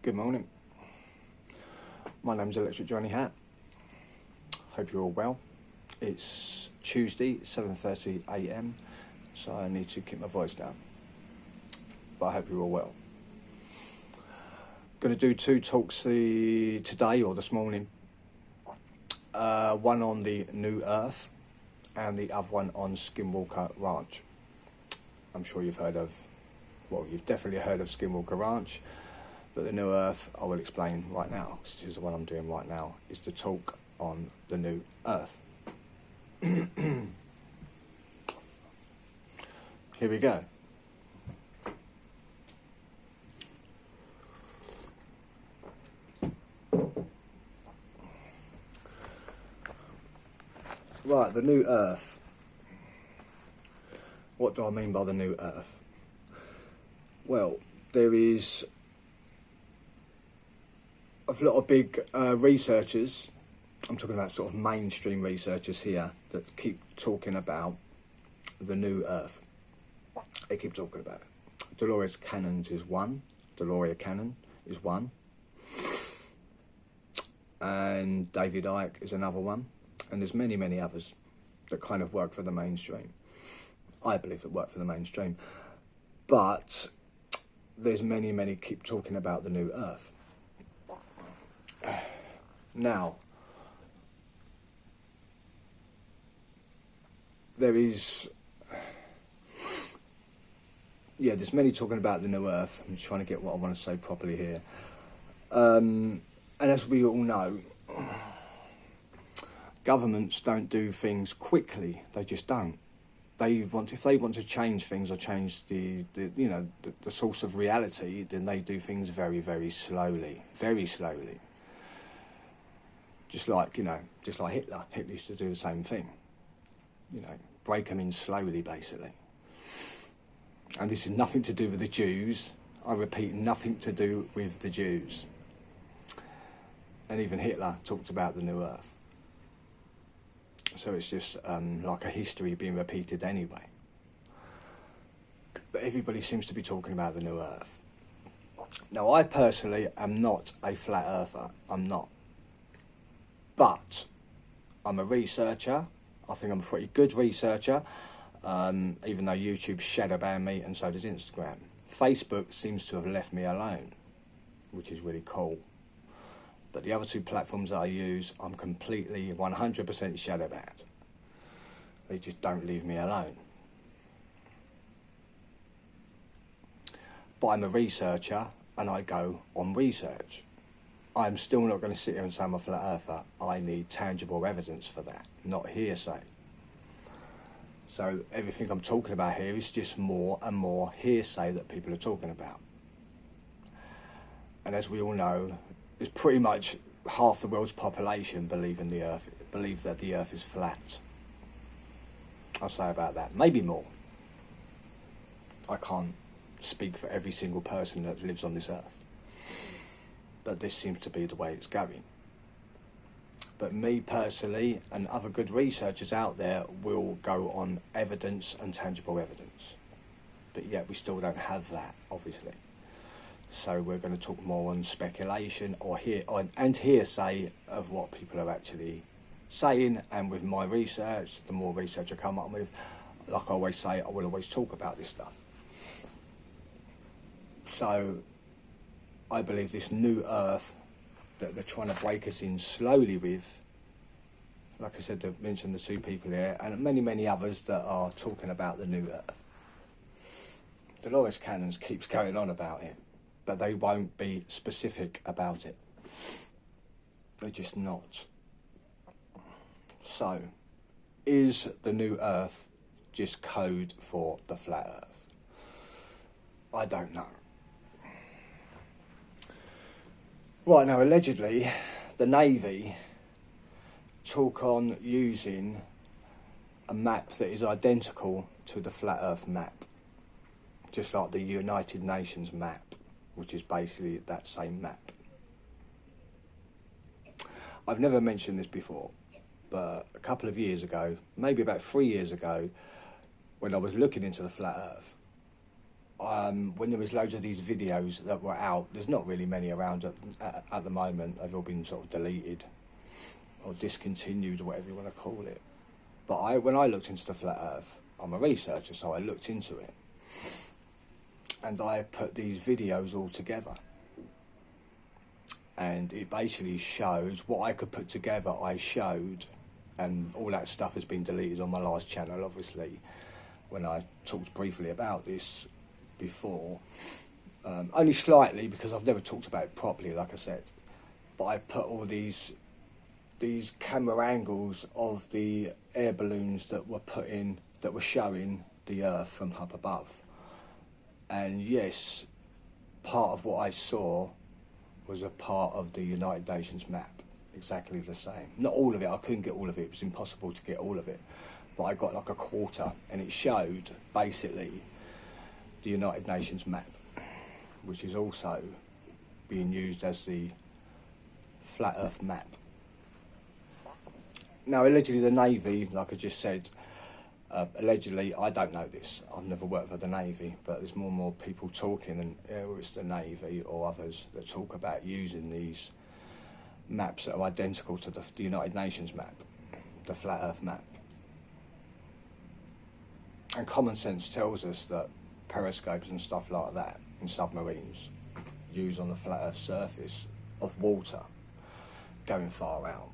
Good morning. My name's Electric Johnny Hat. Hope you're all well. It's Tuesday, 7:30 AM, so I need to keep my voice down. But I hope you're all well. Going to do two talks today or this morning. One on the New Earth and the other one on Skinwalker Ranch. I'm sure you've definitely heard of Skinwalker Ranch, but the New Earth I will explain right now. This is the one I'm doing right now, is to talk on the New Earth. Here we go. Right, the New Earth. What do I mean by the New Earth? Well, there is a lot of big researchers, I'm talking about sort of mainstream researchers here, that keep talking about the New Earth. They keep talking about it. Dolores Cannon is one. And David Icke is another one. And there's many, many others that kind of work for the mainstream. I believe that work for the mainstream. But there's many, many keep talking about the New Earth. Now, there's many talking about the New Earth. I'm just trying to get what I want to say properly here. And as we all know, governments don't do things quickly. They just don't. If they want to change things or change the source of reality, then they do things very, very slowly. Very slowly. Just like Hitler. Hitler used to do the same thing. Break them in slowly, basically. And this is nothing to do with the Jews. I repeat, nothing to do with the Jews. And even Hitler talked about the New Earth. So it's just like a history being repeated anyway. But everybody seems to be talking about the New Earth. Now, I personally am not a flat earther. I'm not. But I'm a researcher. I think I'm a pretty good researcher, even though YouTube shadow banned me and so does Instagram. Facebook seems to have left me alone, which is really cool. But the other two platforms that I use, I'm completely 100% shadow banned. They just don't leave me alone. But I'm a researcher and I go on research. I'm still not going to sit here and say I'm a flat earther. I need tangible evidence for that, not hearsay. So everything I'm talking about here is just more and more hearsay that people are talking about. And as we all know, it's pretty much half the world's population believe that the Earth is flat. I'll say about that. Maybe more. I can't speak for every single person that lives on this Earth. But this seems to be the way it's going. But me personally and other good researchers out there will go on evidence and tangible evidence. But yet we still don't have that, obviously. So we're going to talk more on speculation and hearsay of what people are actually saying. And with my research, the more research I come up with, like I always say, I will always talk about this stuff. So I believe this New Earth that they're trying to break us in slowly with, like I said, I've mentioned the two people here, and many, many others that are talking about the New Earth. Dolores Cannon keeps going on about it, but they won't be specific about it. They're just not. So, is the New Earth just code for the flat Earth? I don't know. Right, now allegedly the Navy talk on using a map that is identical to the flat Earth map, just like the United Nations map, which is basically that same map. I've never mentioned this before, but a couple of years ago, maybe about 3 years ago, when I was looking into the flat Earth, when there was loads of these videos that were out, there's not really many around at the moment. They've all been sort of deleted or discontinued or whatever you want to call it. But when I looked into the flat earth, I'm a researcher, so I looked into it. And I put these videos all together. And it basically shows what I could put together, I showed. And all that stuff has been deleted on my last channel, obviously, when I talked briefly about this before. Only slightly, because I've never talked about it properly, like I said. But I put all these camera angles of the air balloons that were that were showing the Earth from up above. And yes, part of what I saw was a part of the United Nations map, exactly the same. Not all of it, I couldn't get all of it, it was impossible to get all of it. But I got like a quarter, and it showed basically the United Nations map, which is also being used as the flat Earth map. Now, allegedly the Navy, like I just said, allegedly, I don't know this, I've never worked for the Navy, but there's more and more people talking, and whether it's the Navy or others that talk about using these maps that are identical to the United Nations map, the flat Earth map. And common sense tells us that periscopes and stuff like that in submarines used on the flat Earth surface of water going far out.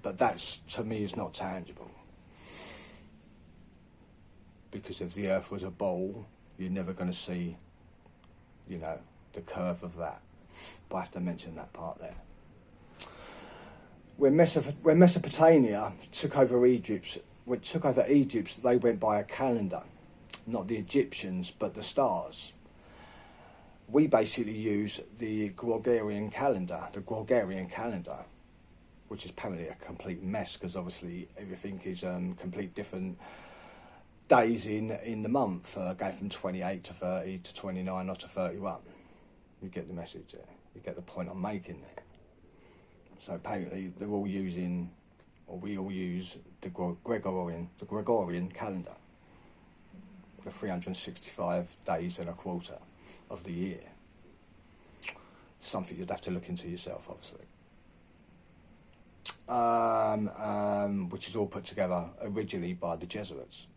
But that's, to me, is not tangible. Because if the Earth was a ball, you're never going to see, you know, the curve of that. But I have to mention that part there. When Mesopotamia took over Egypt, they went by a calendar. Not the Egyptians, but the stars. We basically use the Gregorian calendar, which is apparently a complete mess, because obviously everything is complete different days in the month, going from 28 to 30 to 29 or to 31. You get the message there. You get the point I'm making there. So apparently they're all using, or we all use the Gregorian calendar. The 365 days and a quarter of the year. Something you'd have to look into yourself, obviously. Which is all put together originally by the Jesuits.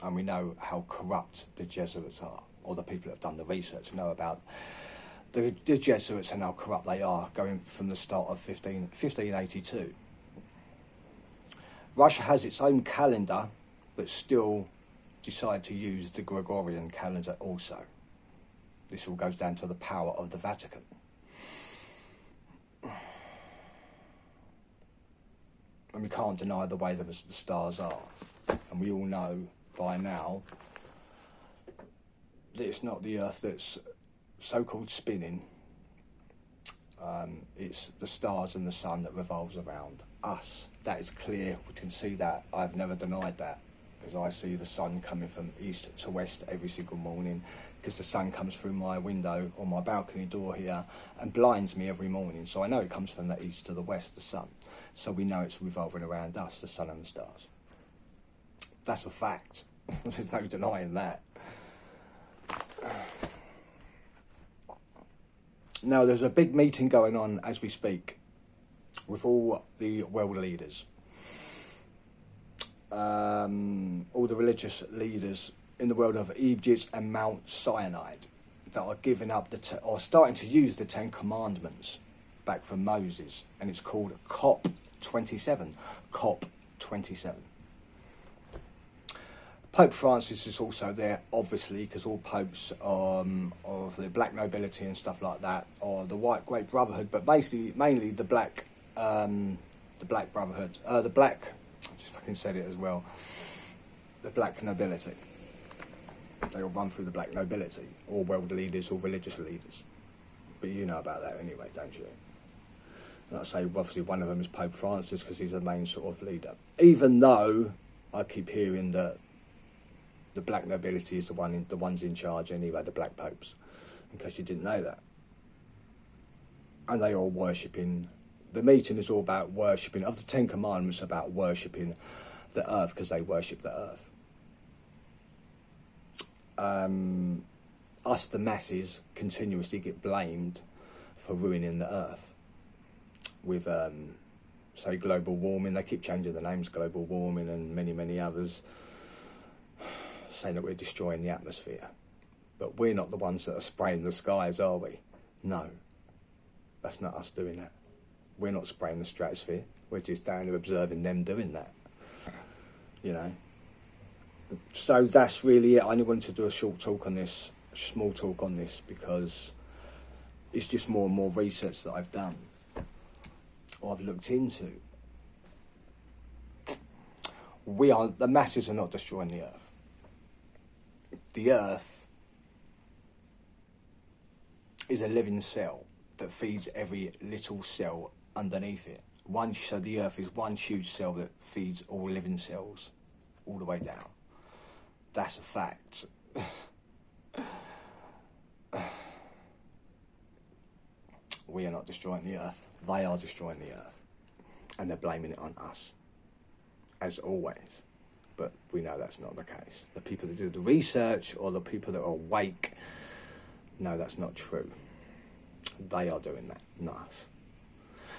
And we know how corrupt the Jesuits are, or the people that have done the research know about the Jesuits and how corrupt they are, going from the start of 1582. Russia has its own calendar, but still decide to use the Gregorian calendar also. This all goes down to the power of the Vatican. And we can't deny the way that the stars are. And we all know by now that it's not the Earth that's so-called spinning. It's the stars and the sun that revolves around us. That is clear. We can see that. I've never denied that, because I see the sun coming from east to west every single morning, because the sun comes through my window or my balcony door here and blinds me every morning. So I know it comes from the east to the west, the sun. So we know it's revolving around us, the sun and the stars. That's a fact. There's no denying that. Now, there's a big meeting going on as we speak with all the world leaders. All the religious leaders in the world of Egypt and Mount Sinai that are giving up or starting to use the Ten Commandments back from Moses, and it's called COP27. COP27. Pope Francis is also there, obviously, because all popes of the black nobility and stuff like that, or the white great brotherhood, but mainly the black brotherhood, I just fucking said it as well, the black nobility. They all run through the black nobility, or world leaders, or religious leaders. But you know about that anyway, don't you? And I say, obviously, one of them is Pope Francis, because he's the main sort of leader. Even though I keep hearing that the black nobility is the ones in charge anyway, the black popes, in case you didn't know that. And they are worshipping, the meeting is all about worshipping, of the Ten Commandments, about worshipping the earth, because they worship the earth. us, the masses, continuously get blamed for ruining the earth with, say, global warming. They keep changing the names, global warming and many, many others, saying that we're destroying the atmosphere. But we're not the ones that are spraying the skies, are we? No, that's not us doing that. We're not spraying the stratosphere. We're just down here observing them doing that, you know. So that's really it. I only wanted to do a short talk on this, small talk on this, because it's just more and more research that I've done, or I've looked into. The masses are not destroying the earth. The earth is a living cell that feeds every little cell underneath it. So the earth is one huge cell that feeds all living cells all the way down. That's a fact. We are not destroying the earth. They are destroying the earth. And they're blaming it on us, as always. But we know that's not the case. The people that do the research, or the people that are awake, no, that's not true. They are doing that, not us.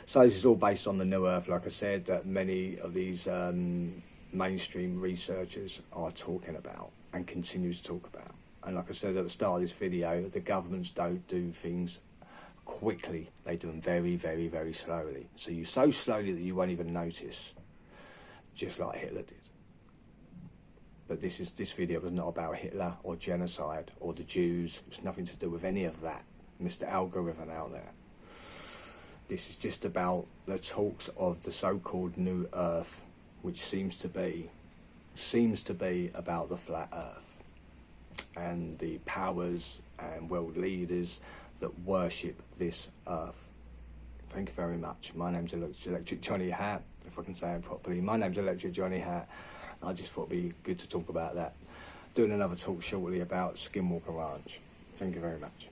So this is all based on the New Earth, like I said, that many of these mainstream researchers are talking about and continue to talk about. And like I said at the start of this video, the governments don't do things quickly. They do them very, very, very slowly. So so slowly that you won't even notice, just like Hitler did. But this video was not about Hitler or genocide or the Jews. It's nothing to do with any of that, Mr. Algorithm out there. This is just about the talks of the so-called New Earth, which seems to be about the flat Earth, and the powers and world leaders that worship this Earth. Thank you very much. My name's Electric Johnny Hat, if I can say it properly. My name's Electric Johnny Hat. I just thought it'd be good to talk about that. Doing another talk shortly about Skinwalker Ranch. Thank you very much.